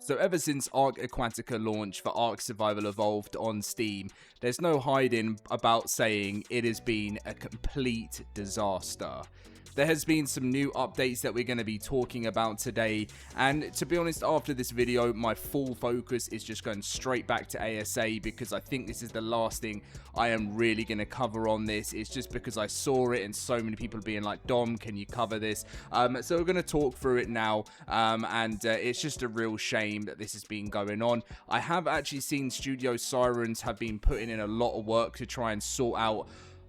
So ever since ARK Aquatica launched for ARK Survival Evolved on Steam, there's no hiding about saying it has been a complete disaster. There has been some new updates that we're going to be talking about today, and to be honest, after this video, my full focus is just going straight back to ASA because I think this is the last thing I am really going to cover on this. It's just because I saw it and so many people being like, Dom, can you cover this? So we're going to talk through it now, and it's just a real shame that this has been going on. I have actually seen Studio Sirens have been putting in a lot of work to try and sort out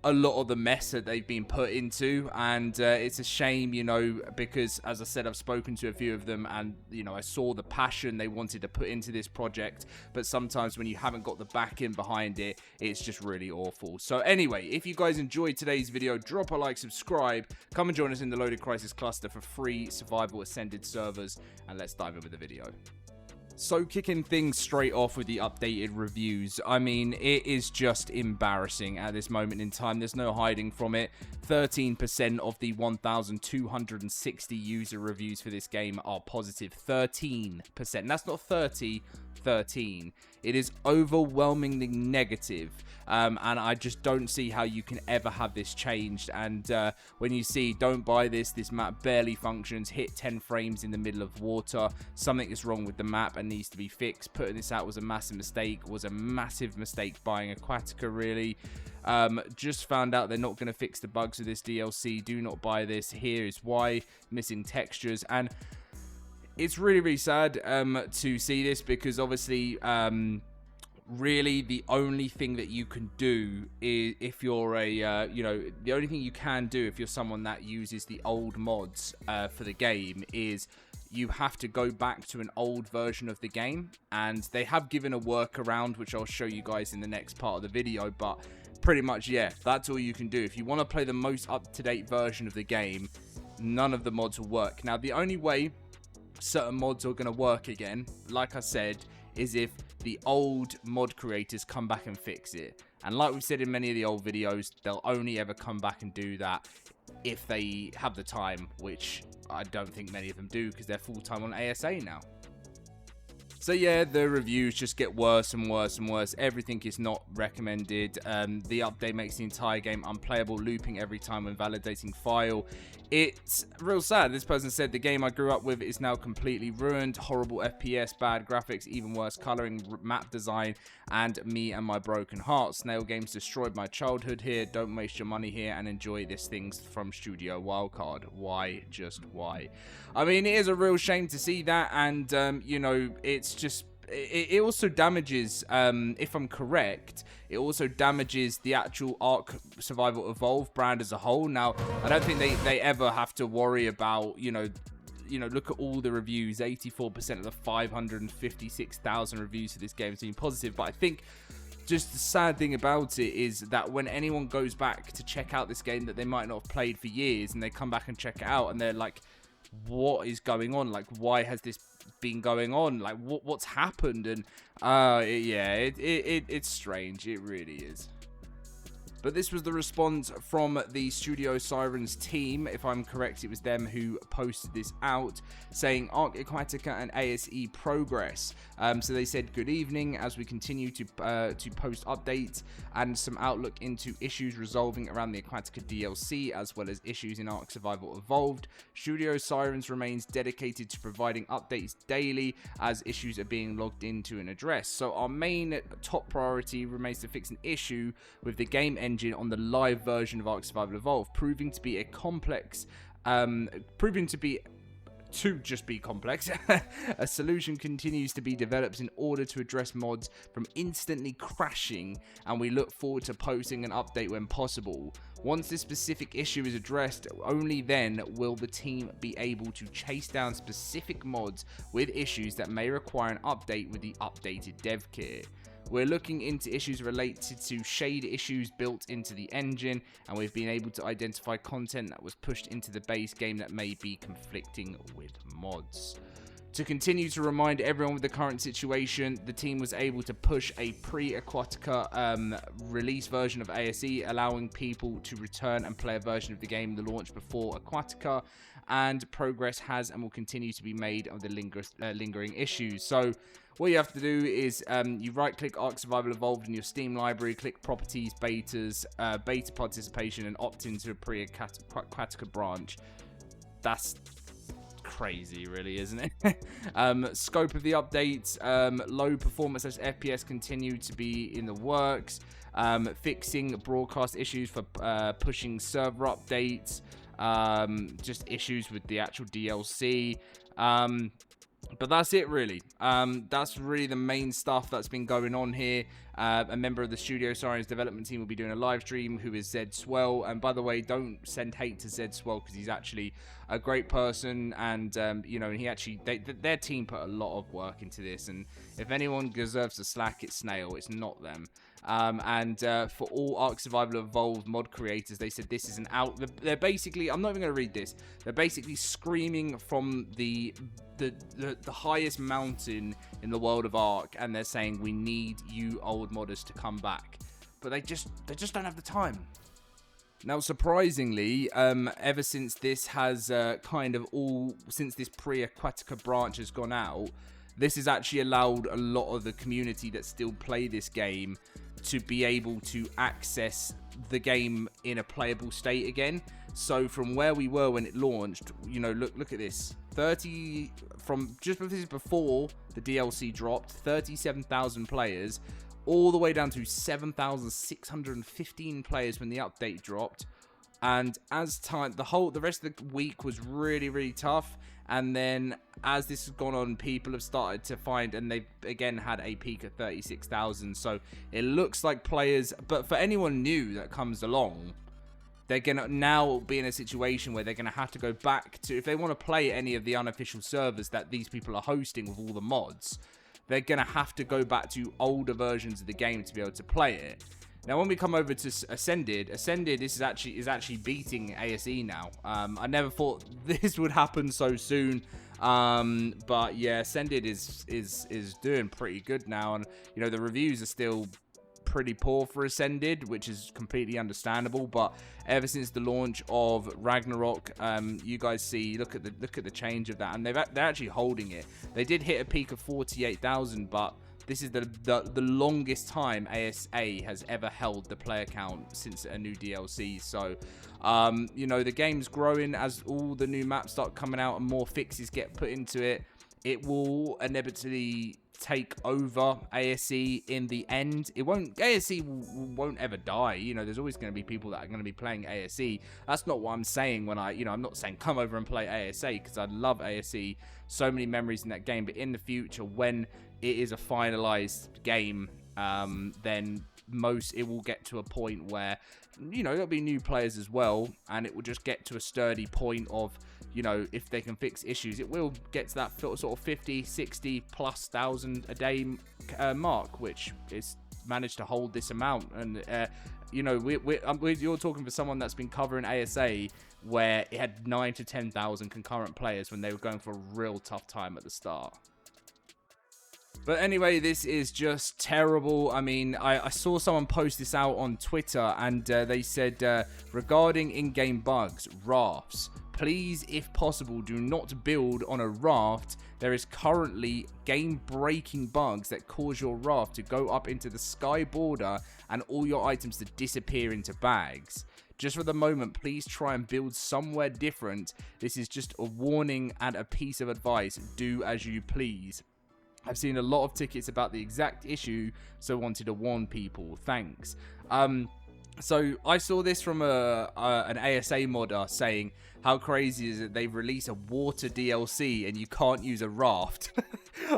a lot of the mess that they've been put into, and it's a shame, you know, because as I said, I've spoken to a few of them, and you know, I saw the passion they wanted to put into this project, but sometimes when you haven't got the backing behind it, it's just really awful. So anyway, if you guys enjoyed today's video, drop a like, subscribe, come and join us in the LoadedCrysis cluster for free survival ascended servers, and let's dive in with the video. So kicking things straight off with the updated reviews, I mean, it is just embarrassing at this moment in time. There's no hiding from it. 13% of the 1,260 user reviews for this game are positive. 13%. That's not 30, 13. It is overwhelmingly negative, and I just don't see how you can ever have this changed. And when you see, don't buy this map barely functions, hit 10 frames in the middle of water, something is wrong with the map and needs to be fixed. Putting this out was a massive mistake, buying Aquatica, really. Just found out they're not going to fix the bugs of this DLC. Do not buy this. Here is why. Missing textures, and it's really, really sad to see this, because obviously really the only thing that you can do is, if you're a the only thing you can do if you're someone that uses the old mods for the game is you have to go back to an old version of the game, and they have given a workaround which I'll show you guys in the next part of the video, but pretty much, yeah, that's all you can do. If you want to play the most up-to-date version of the game, none of the mods will work. Now, the only way certain mods are going to work again, like I said, is if the old mod creators come back and fix it. And like we've said in many of the old videos, they'll only ever come back and do that if they have the time, which I don't think many of them do because they're full-time on ASA now. So yeah, the reviews just get worse and worse and worse. Everything is not recommended. The update makes the entire game unplayable, looping every time when validating file. It's real sad. This person said, the game I grew up with is now completely ruined. Horrible FPS, bad graphics, even worse coloring, map design, and me and my broken heart. Snail Games destroyed my childhood here. Don't waste your money here and enjoy this things from Studio Wildcard. Why? Just why? I mean, it is a real shame to see that, and you know, it's just, it also damages, if I'm correct, it also damages the actual ARK Survival Evolved brand as a whole. Now, I don't think they ever have to worry about, you know, look at all the reviews. 84% of the 556,000 reviews for this game has been positive, but I think just the sad thing about it is that when anyone goes back to check out this game that they might not have played for years, and they come back and check it out, and they're like, what is going on? Like, why has this been going on? Like, what's happened? And yeah, it's strange. It really is. But this was the response from the Studio Sirens team. If I'm correct, it was them who posted this out, saying ARK Aquatica and ASE progress. So they said, good evening, as we continue to post updates and some outlook into issues resolving around the Aquatica DLC, as well as issues in ARK Survival Evolved. Studio Sirens remains dedicated to providing updates daily as issues are being logged into and addressed. So our main top priority remains to fix an issue with the game engine on the live version of ARK Survival Evolved, proving to be complex. A solution continues to be developed in order to address mods from instantly crashing, and we look forward to posting an update when possible. Once this specific issue is addressed, only then will the team be able to chase down specific mods with issues that may require an update with the updated dev kit. We're looking into issues related to shade issues built into the engine, and we've been able to identify content that was pushed into the base game that may be conflicting with mods. To continue to remind everyone with the current situation, the team was able to push a pre-Aquatica release version of ASE, allowing people to return and play a version of the game that launched before Aquatica. and progress has and will continue to be made on the lingering issues. So what you have to do is you right-click ARK Survival Evolved in your Steam library, click Properties, Betas, Beta Participation, and opt into a pre-Aquatica branch. That's crazy, really, isn't it? Scope of the updates, low performance as FPS continue to be in the works. Fixing broadcast issues for pushing server updates. Just issues with the actual DLC. But that's it, really. That's really the main stuff that's been going on here. A member of the Studio Sirens development team will be doing a live stream, who is Zed Swell. And by the way, don't send hate to Zed Swell, because he's actually a great person. And, you know, he actually, their team put a lot of work into this. And if anyone deserves the slack, it's Snail. It's not them. For all ARK Survival Evolved mod creators, they said this is an out. They're basically, I'm not even going to read this. They're basically screaming from the highest mountain in the world of ARK, and they're saying, we need you old modders to come back. But they just don't have the time. Now, surprisingly, ever since this has since this pre-Aquatica branch has gone out, this has actually allowed a lot of the community that still play this game to be able to access the game in a playable state again. So from where we were when it launched, you know, look at this. 30 from just before the DLC dropped, 37,000 players, all the way down to 7,615 players when the update dropped. And as time, the rest of the week was really, really tough. And then as this has gone on, people have started to find, and they've again had a peak of 36,000. So it looks like players, but for anyone new that comes along, they're going to now be in a situation where they're going to have to go back to, if they want to play any of the unofficial servers that these people are hosting with all the mods, they're going to have to go back to older versions of the game to be able to play it. Now, when we come over to Ascended, this is actually beating ASE now. I never thought this would happen so soon, but yeah, Ascended is doing pretty good now, and you know the reviews are still pretty poor for Ascended, which is completely understandable. But ever since the launch of Ragnarok, you guys see, look at the change of that, and they're actually holding it. They did hit a peak of 48,000, but this is the longest time ASA has ever held the player count since a new DLC. So, you know, the game's growing as all the new maps start coming out and more fixes get put into it. It will inevitably take over ASE in the end. ASE won't ever die. You know, there's always going to be people that are going to be playing ASE. That's not what I'm saying when I'm not saying come over and play ASA, because I love ASE. So many memories in that game. But in the future, when it is a finalized game, then it will get to a point where, you know, there'll be new players as well, and it will just get to a sturdy point of, you know, if they can fix issues, it will get to that sort of 50, 60 plus thousand a day mark, which is managed to hold this amount. And you know, you're talking for someone that's been covering ASA, where it had 9 to 10,000 concurrent players when they were going for a real tough time at the start. But anyway, this is just terrible. I mean, I saw someone post this out on Twitter, and they said, regarding in-game bugs, rafts, please, if possible, do not build on a raft. There is currently game-breaking bugs that cause your raft to go up into the sky border and all your items to disappear into bags. Just for the moment, please try and build somewhere different. This is just a warning and a piece of advice. Do as you please. I've seen a lot of tickets about the exact issue, so wanted to warn people. Thanks. So I saw this from an ASA modder saying, how crazy is it they've released a water DLC and you can't use a raft?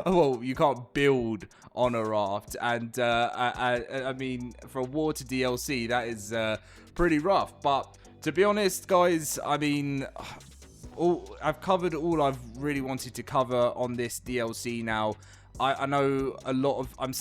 Well, you can't build on a raft. And I mean, for a water DLC, that is pretty rough. But to be honest, guys, I mean, I've covered all I've really wanted to cover on this DLC now. I know a lot of, I'm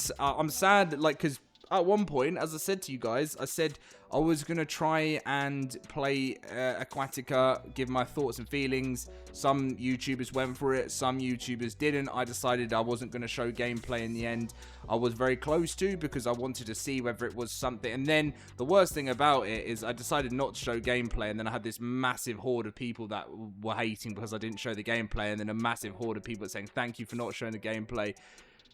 sad, like, because at one point, as I said to you guys, I said I was going to try and play Aquatica, give my thoughts and feelings. Some YouTubers went for it, some YouTubers didn't. I decided I wasn't going to show gameplay in the end. I was very close to, because I wanted to see whether it was something. And then the worst thing about it is I decided not to show gameplay, and then I had this massive horde of people that were hating because I didn't show the gameplay, and then a massive horde of people saying thank you for not showing the gameplay.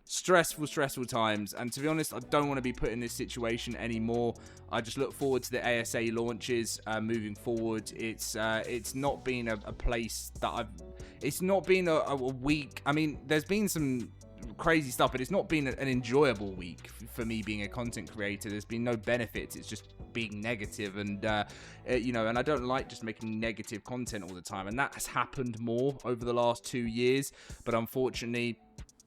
Stressful times, and to be honest, I don't want to be put in this situation anymore. I just look forward to the ASA launches moving forward. It's not been a place that it's not been a week. I mean, there's been some crazy stuff, but it's not been an enjoyable week for me being a content creator. There's been no benefits. It's just being negative, and you know, and I don't like just making negative content all the time, and that has happened more over the last 2 years, but unfortunately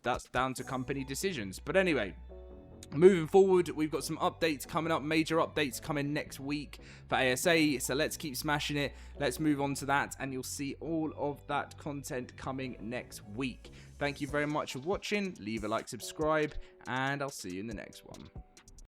that's down to company decisions. But anyway, moving forward, we've got some updates coming up, major updates coming next week for ASA, so let's keep smashing it. Let's move on to that, and you'll see all of that content coming next week. Thank you very much for watching. Leave a like, subscribe, and I'll see you in the next one.